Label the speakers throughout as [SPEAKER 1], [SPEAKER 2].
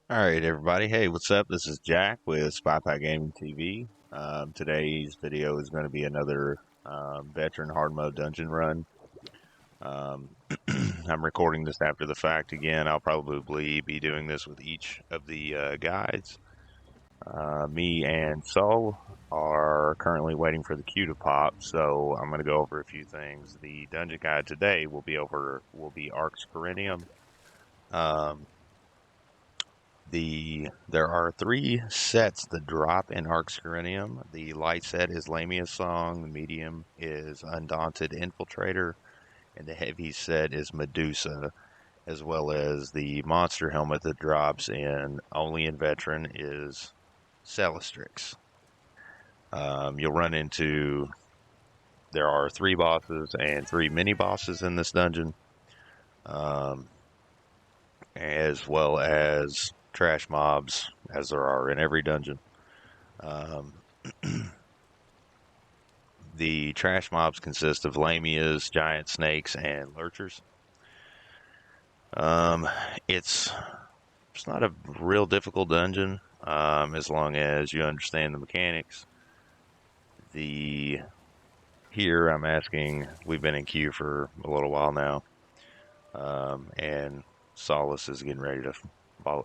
[SPEAKER 1] Alright everybody, hey, what's up? This is Jack with Spy Pack Gaming TV. Today's video is going to be another veteran hard mode dungeon run. I'm recording this after the fact again. I'll probably be doing this with each of the guides. Me and Sol are currently waiting for the queue to pop, so I'm going to go over a few things. The dungeon guide today will be Arx Corinium. There are 3 sets that drop in Arx Corinium. The light set is Lamia's Song, the medium is Undaunted Infiltrator, and the heavy set is Medusa, as well as the monster helmet that drops in only in Veteran is Sellistrix. You'll run into, there are 3 bosses and 3 mini bosses in this dungeon, as well as trash mobs, as there are in every dungeon. The trash mobs consist of Lamias, giant snakes, and lurchers. It's not a real difficult dungeon, as long as you understand the mechanics. Here I'm asking, we've been in queue for a little while now, and Solus is getting ready to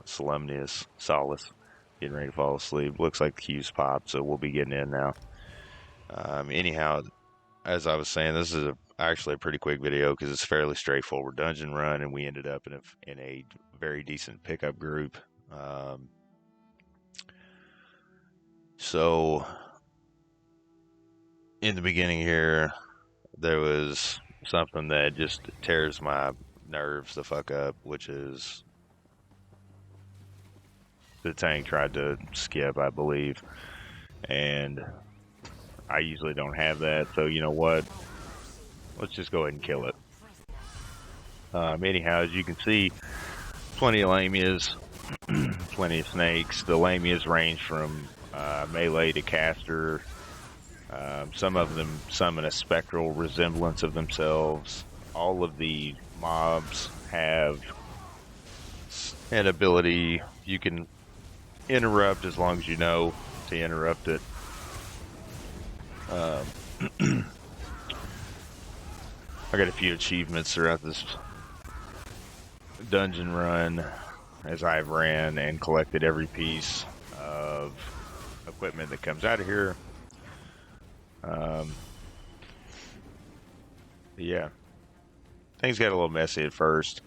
[SPEAKER 1] Solus getting ready to fall asleep. Looks like the queue's popped, so we'll be getting in now. Anyhow, as I was saying, this is actually a pretty quick video because it's a fairly straightforward dungeon run, and we ended up in a very decent pickup group. So in the beginning here, there was something that just tears my nerves the fuck up, which is the tank tried to skip, I believe, and I usually don't have that, so you know what, let's just go ahead and kill it. Anyhow, as you can see, plenty of Lamias, plenty of snakes. The Lamias range from melee to caster. Some of them summon a spectral resemblance of themselves. All of the mobs have an ability you can interrupt as long as you know to interrupt it. I got a few achievements throughout this dungeon run as I've ran and collected every piece of equipment that comes out of here. Yeah, things got a little messy at first,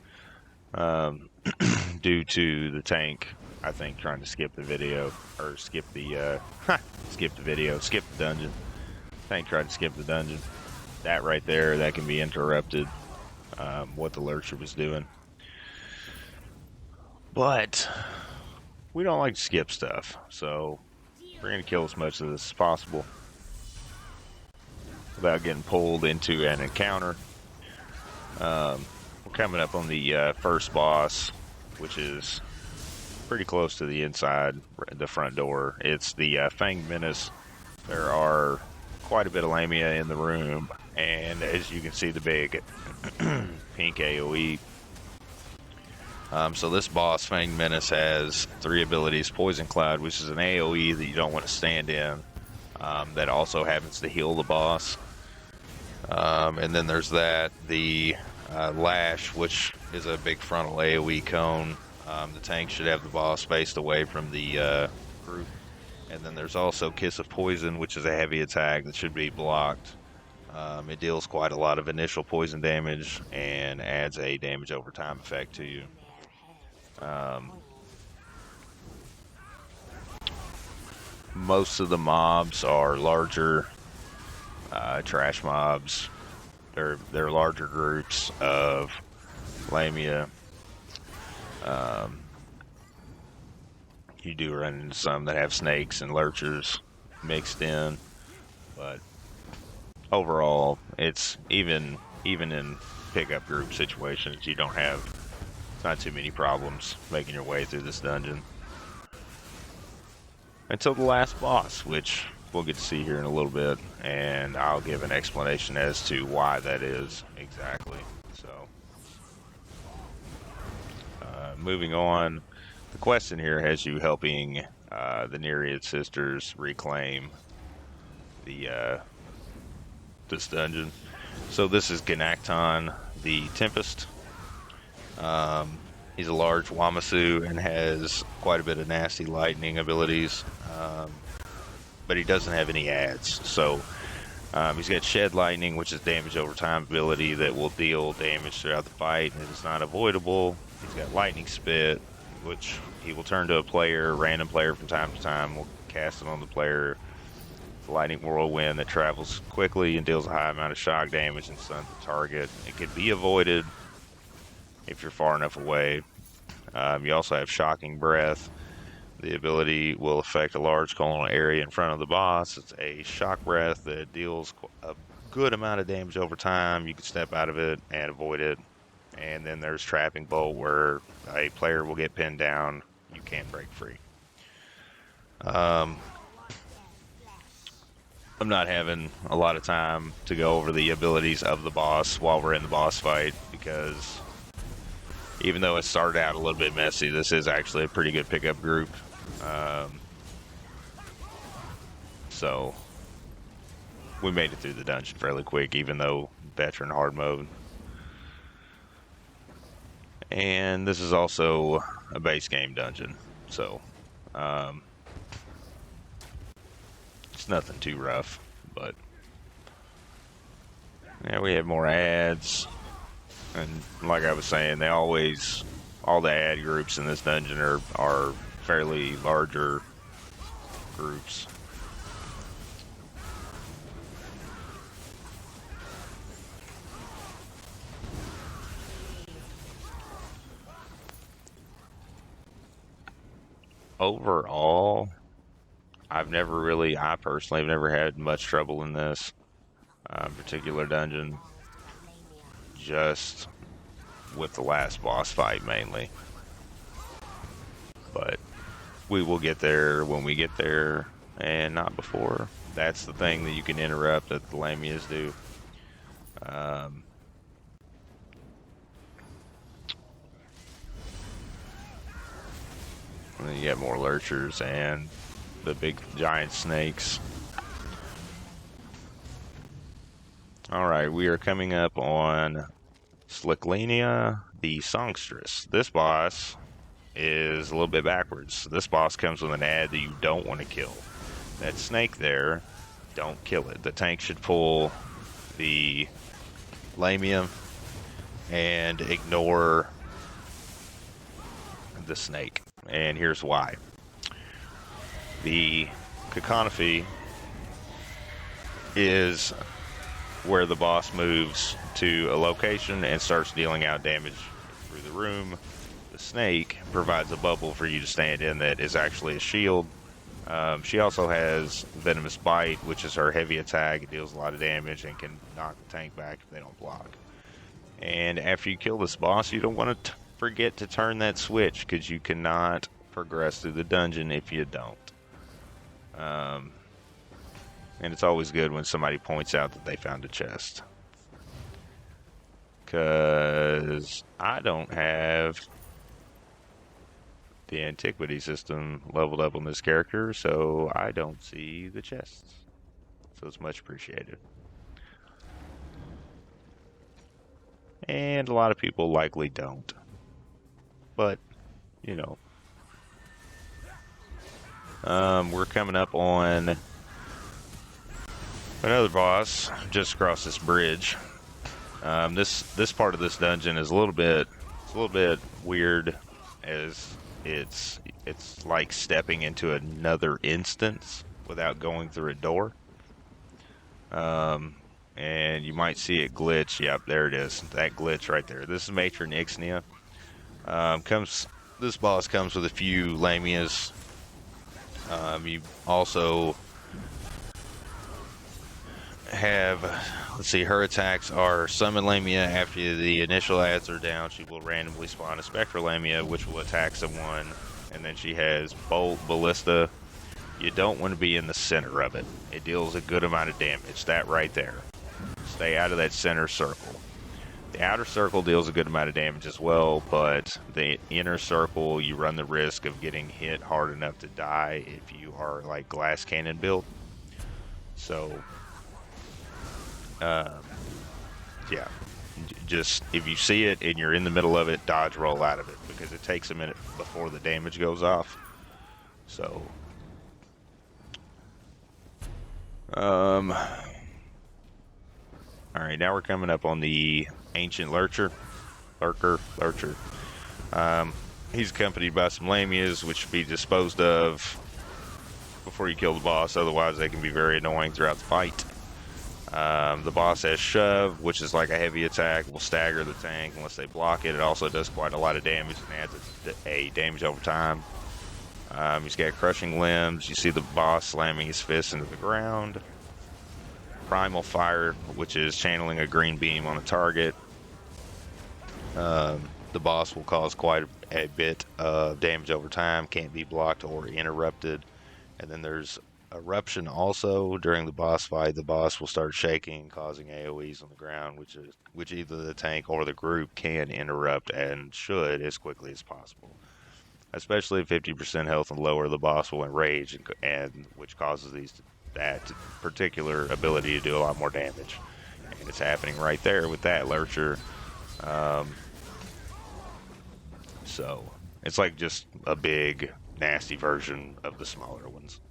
[SPEAKER 1] due to the tank, I think, trying to skip the video, or skip the dungeon. Tank tried to skip the dungeon. That right there, that can be interrupted, what the Lurcher was doing. But we don't like to skip stuff, so we're going to kill as much of this as possible without getting pulled into an encounter. We're coming up on the first boss, which is pretty close to the inside, the front door. It's the Fanged Menace. There are quite a bit of Lamia in the room, and as you can see, the big pink AoE. So this boss, Fanged Menace, has 3 abilities. Poison Cloud, which is an AoE that you don't want to stand in, that also happens to heal the boss. And then there's that, the Lash, which is a big frontal AoE cone. The tank should have the boss spaced away from the group. And then there's also Kiss of Poison, which is a heavy attack that should be blocked. It deals quite a lot of initial poison damage and adds a damage over time effect to you. Most of the mobs are larger trash mobs. They're larger groups of Lamia. You do run into some that have snakes and lurchers mixed in, but overall, it's even in pickup group situations, you don't have not too many problems making your way through this dungeon until the last boss, which we'll get to see here in a little bit, and I'll give an explanation as to why that is exactly. So moving on, the quest in here has you helping the Nereid Sisters reclaim the this dungeon. So this is Ganakton the Tempest. He's a large Wamasu and has quite a bit of nasty lightning abilities, but he doesn't have any adds. So he's got Shed Lightning, which is damage over time ability that will deal damage throughout the fight, and it's not avoidable. He's got Lightning Spit, which he will turn to a player, random player from time to time, will cast it on the player. It's a Lightning Whirlwind that travels quickly and deals a high amount of shock damage and stuns the target. It can be avoided if you're far enough away. You also have Shocking Breath. The ability will affect a large colonal area in front of the boss. It's a shock breath that deals a good amount of damage over time. You can step out of it and avoid it. And then there's Trapping Bolt, where a player will get pinned down. You can't break free. I'm not having a lot of time to go over the abilities of the boss while we're in the boss fight, because even though it started out a little bit messy, this is actually a pretty good pickup group. So we made it through the dungeon fairly quick, even though veteran hard mode. And this is also a base game dungeon, so it's nothing too rough. But yeah, we have more ads. And like I was saying, all the ad groups in this dungeon are fairly larger groups. Overall, I personally have never had much trouble in this particular dungeon. Just with the last boss fight mainly, but we will get there when we get there and not before. That's the thing that you can interrupt that the Lamias do. And then you get more Lurchers and the big giant snakes. Alright, we are coming up on Sliklenia the Songstress. This boss is a little bit backwards. This boss comes with an ad that you don't want to kill. That snake there, don't kill it. The tank should pull the Lamia and ignore the snake. And here's why. The cacophony is where the boss moves to a location and starts dealing out damage through the room. The snake provides a bubble for you to stand in that is actually a shield. She also has Venomous Bite, which is her heavy attack. It deals a lot of damage and can knock the tank back if they don't block. And after you kill this boss, you don't want to forget to turn that switch, because you cannot progress through the dungeon if you don't. And it's always good when somebody points out that they found a chest, because I don't have the antiquity system leveled up on this character, so I don't see the chests. So it's much appreciated. And a lot of people likely don't. But, you know. We're coming up on another boss just across this bridge. This part of this dungeon is a little bit weird, as it's like stepping into another instance without going through a door. And you might see it glitch. Yep, there it is. That glitch right there. This is Matron Ixniaa. This boss comes with a few Lamias. You also have, let's see, her attacks are Summon Lamia. After the initial adds are down, she will randomly spawn a Spectral Lamia, which will attack someone. And then she has Bolt, Ballista. You don't want to be in the center of it. It deals a good amount of damage. That right there. Stay out of that center circle. The outer circle deals a good amount of damage as well, but the inner circle, you run the risk of getting hit hard enough to die if you are like glass cannon built. So, yeah, just if you see it and you're in the middle of it, dodge roll out of it because it takes a minute before the damage goes off. So, all right, now we're coming up on the ancient Lurcher. He's accompanied by some Lamias, which should be disposed of before you kill the boss, otherwise they can be very annoying throughout the fight. The boss has Shove, which is like a heavy attack, will stagger the tank unless they block it. It also does quite a lot of damage and adds a damage over time. He's got Crushing Limbs. You see the boss slamming his fist into the ground. Primal Fire, which is channeling a green beam on a target. The boss will cause quite a bit of damage over time, can't be blocked or interrupted. And then there's Eruption also. During the boss fight, the boss will start shaking, causing AoEs on the ground, which either the tank or the group can interrupt and should as quickly as possible. Especially at 50% health and lower, the boss will enrage, and which causes that particular ability to do a lot more damage. And it's happening right there with that Lurcher. So it's like just a big, nasty version of the smaller ones.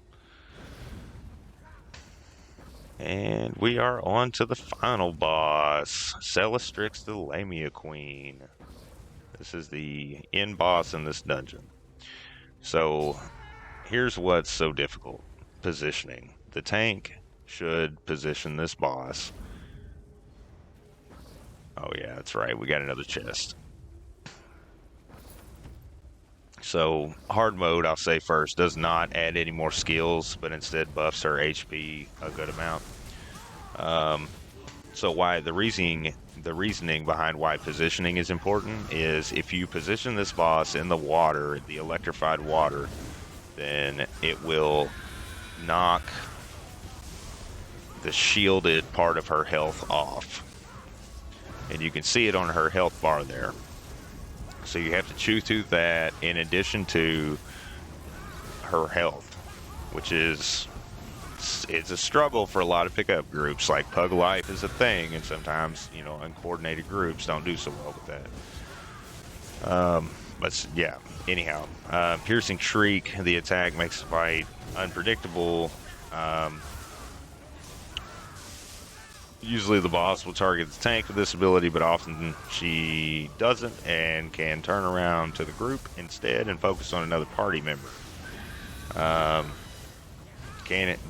[SPEAKER 1] And we are on to the final boss, Sellistrix the Lamia Queen. This is the end boss in this dungeon. So here's what's so difficult. Positioning. The tank should position this boss. Oh yeah, that's right, we got another chest. So hard mode, I'll say first, does not add any more skills, but instead buffs her HP a good amount. So why the reasoning behind why positioning is important is if you position this boss in the water, the electrified water, then it will knock the shielded part of her health off. And you can see it on her health bar there. So you have to chew through that in addition to her health, which is, it's a struggle for a lot of pickup groups. Like Pug Life is a thing, and sometimes, you know, uncoordinated groups don't do so well with that. But yeah, anyhow, Piercing Shriek, the attack makes the fight unpredictable. Usually the boss will target the tank with this ability, but often she doesn't and can turn around to the group instead and focus on another party member.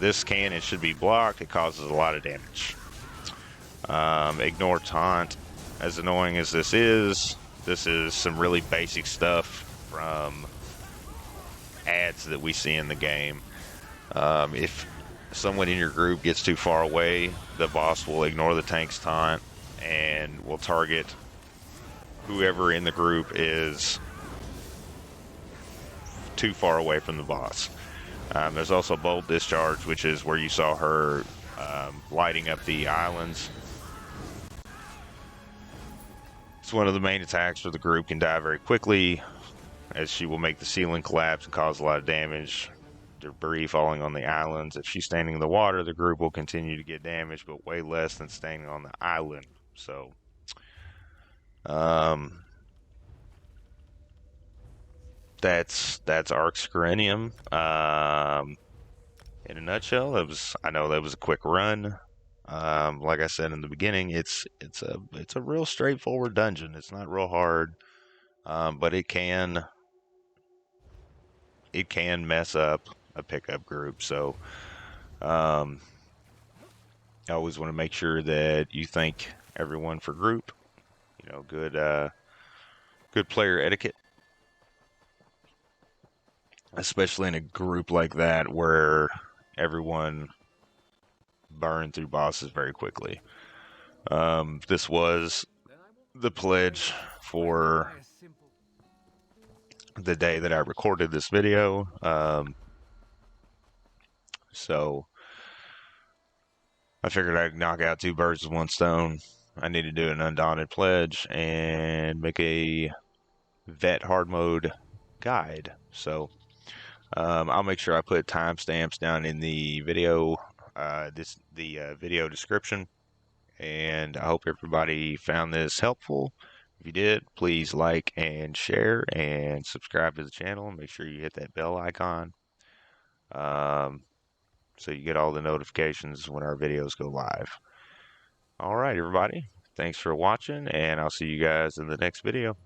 [SPEAKER 1] This cannon should be blocked. It causes a lot of damage. Ignore Taunt. As annoying as this is some really basic stuff from ads that we see in the game. If someone in your group gets too far away, the boss will ignore the tank's taunt and will target whoever in the group is too far away from the boss. There's also Bolt Discharge, which is where you saw her lighting up the islands. It's one of the main attacks where the group can die very quickly, as she will make the ceiling collapse and cause a lot of damage. Debris falling on the islands. If she's standing in the water, the group will continue to get damage, but way less than standing on the island. So, that's Arx Corinium. In a nutshell, I know that was a quick run. Like I said in the beginning, it's a real straightforward dungeon. It's not real hard, but it can mess up a pickup group. So I always want to make sure that you thank everyone for group. You know, good player etiquette, especially in a group like that where everyone burned through bosses very quickly. This was the pledge for the day that I recorded this video. So I figured I'd knock out two birds with one stone. I need to do an Undaunted pledge and make a vet hard mode guide. So I'll make sure I put timestamps down in the video, video description. And I hope everybody found this helpful. If you did, please like and share and subscribe to the channel. Make sure you hit that bell icon so you get all the notifications when our videos go live. All right, everybody. Thanks for watching, and I'll see you guys in the next video.